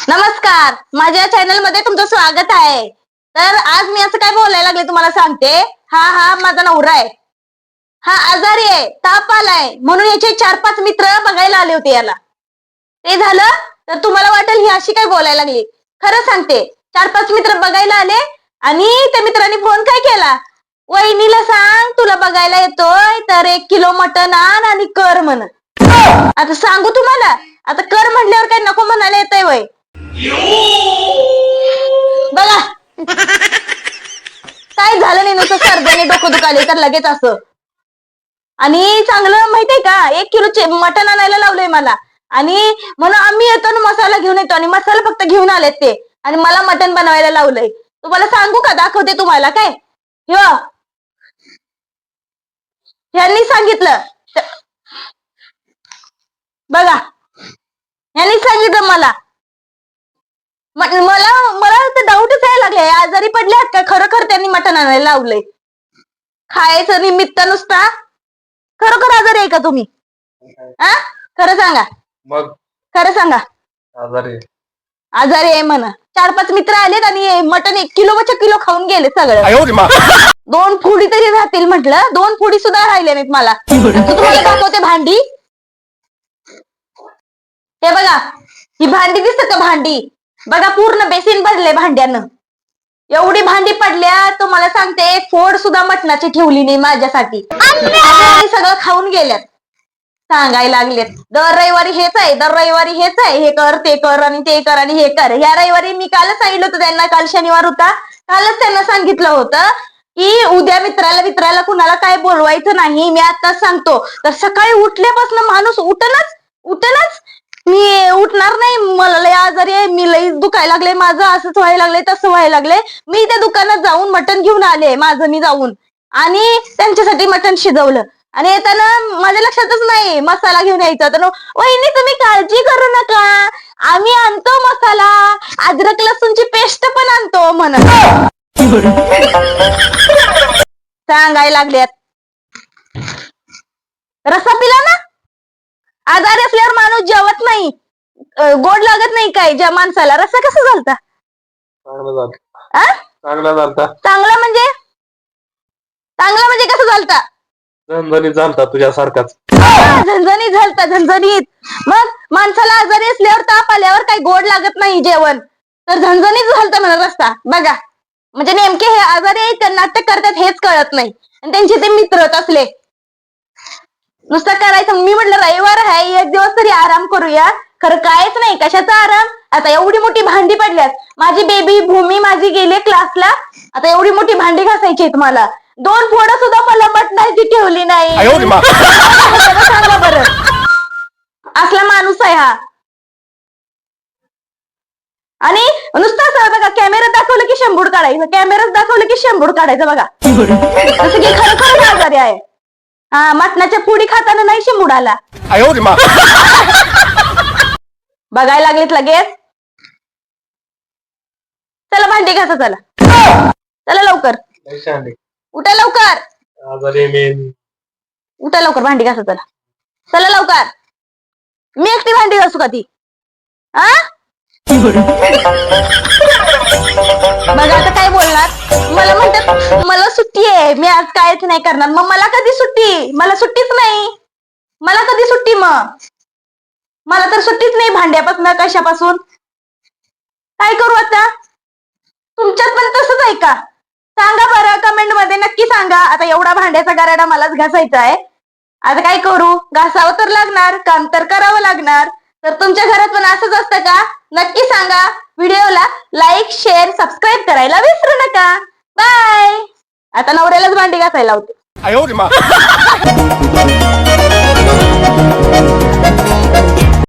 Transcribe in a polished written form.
नमस्कार, माझ्या चॅनल मध्ये तुमचं स्वागत आहे। तर आज मी असं काय बोलायला लागले तुम्हाला सांगते। हा माझा नवरा आहे, हा आजारी आहे, ताप आलाय म्हणून याचे 4-5 मित्र बघायला आले होते याला। ते झालं तर तुम्हाला वाटेल ही अशी काय बोलायला लागली। खरं सांगते, 4-5 मित्र बघायला आले आणि त्या मित्रांनी फोन काय केला, वहिनीला सांग तुला बघायला येतोय तर 1 किलो मटण आण आणि कर म्हण। आता सांगू तुम्हाला, आता कर म्हटल्यावर काय नको म्हणायला येतंय वय। बघा काय झालं नाही, नुसतं सर्द्याने डोकं दुखाले तर लगेच असं। आणि चांगलं माहितीये का, 1 किलो मटण आणायला लावलंय मला आणि म्हणून आम्ही येतो ना मसाला घेऊन येतो आणि मसाला फक्त घेऊन आलेत ते आणि मला मटण बनवायला लावलंय। तुम्हाला सांगू का, दाखवते तुम्हाला काय यांनी सांगितलं, बघा यांनी सांगितलं मला तर डाऊटच यायला लागले, आजारी पडल्यात का खरोखर त्यांनी मटण आणायला लावलंय। खायचं निमित्त नुसता, खरोखर आजारी आहे का तुम्ही? खरं सांगा, मग खरं सांगा। आजारी आहे म्हणा। 4-5 मित्र आलेत आणि मटण 1 किलो खाऊन गेले सगळं। 2 फुडी तरी राहतील म्हटलं, 2 फुडी सुद्धा राहिले नाहीत मला। तुम्हाला दाखवते भांडी, हे बघा ही भांडी दिसत का, भांडी बघा पूर्ण बेसिन भरले भांड्यानं। एवढी भांडी पडल्या तुम्हाला सांगते, एक फोड सुद्धा मटणाची ठेवली नाही माझ्यासाठी। सगळं खाऊन गेल्यात, सांगायला लागलेत दर रविवारी हेच आहे, दर रविवारी हेच आहे, हे कर ते कर आणि ते कर आणि हे कर। या रविवारी मी कालच सांगितलं होतं त्यांना, काल शनिवार होता, कालच त्यांना सांगितलं होतं की उद्या मित्राला कुणाला काय बोलवायचं नाही। मी आताच सांगतो, तर सकाळी उठल्यापासून माणूस उठनच मी उठणार नाही, मला लय आजारी आहे, मी लई दुखायला लागले, माझं असंच व्हायला लागले तसं व्हायला लागले। मी त्या दुकानात जाऊन मटण घेऊन आले माझं मी जाऊन आणि त्यांच्यासाठी मटण शिजवलं आणि येताना माझ्या लक्षातच नाही मसाला घेऊन यायचा। तर वहिनी तुम्ही काळजी करू नका, आम्ही आणतो मसाला, अद्रक लसूणची पेस्ट पण आणतो म्हणून सांगायला लागल्यात। रस्सा पिला ना, आजारी असल्यावर माणूस जेवत नाही, गोड लागत नाही काय ज्या माणसाला। रस्सा कसा झालता? चांगला म्हणजे कसं झालता? झणझणीत झालता तुझ्यासारखाच। झणझणीत झालता, झणझणीत। मग माणसाला आजारी असल्यावर ताप आल्यावर काही गोड लागत नाही जेवण, तर झणझणीत झालता म्हणा रस्सा। बघा म्हणजे नेमके हे आजारी आहेत का नाटक करतात हेच कळत नाही, आणि त्यांचे ते मित्रच असले नुसतं करायचं। मी म्हटलं रविवार आहे, 1 दिवस तरी आराम करूया, खरं कायच नाही, कशाचा आराम। आता एवढी मोठी भांडी पडल्यात, माझी बेबी भूमी माझी गेले क्लासला, आता एवढी मोठी भांडी घासायची आहेत मला। 2 फोडं सुद्धा मला मटणाची ठेवली नाही। सांगा बरं, असला माणूस आहे हा। आणि नुसतं बघा, कॅमेरा दाखवलं की शेंबूड काढायचं, कॅमेराच दाखवलं की शेंबूड काढायचं। बघा जसं की खरं आजारी आहे। हा, मटणाच्या पुडी खाताना नाही शेंबूड आला। बघायला लागलेत लगेच। चला भांडी घासा, चला लवकर उठा, लवकर उठा लवकर, भांडी घासा चला लवकर। मी एकटी भांडी घासू का ती? बघा आता काय बोलणार, मला म्हणतात मला सुट्टी आहे, मी आज कायच नाही करणार। मग मला कधी सुट्टी? मला सुट्टीच नाही, मला कधी सुट्टी? मग मला तर सुट्टीच नाही, भांड्यापासून कशापासून। काय करू आता? तुमच्यात पण तसंच आहे का? सांगा बरं, कमेंट मध्ये नक्की सांगा। आता एवढा भांड्याचा गराडा मलाच घासायचा आहे, आता काय करू? घासावं तर लागणार, काम तर करावं लागणार। तर तुमच्या घरात पण असंच असतं का? नक्की सांगा। व्हिडिओला लाईक, शेअर, सबस्क्राईब करायला विसरू नका। बाय। आता नवऱ्यालाच भांडी घासायला होते।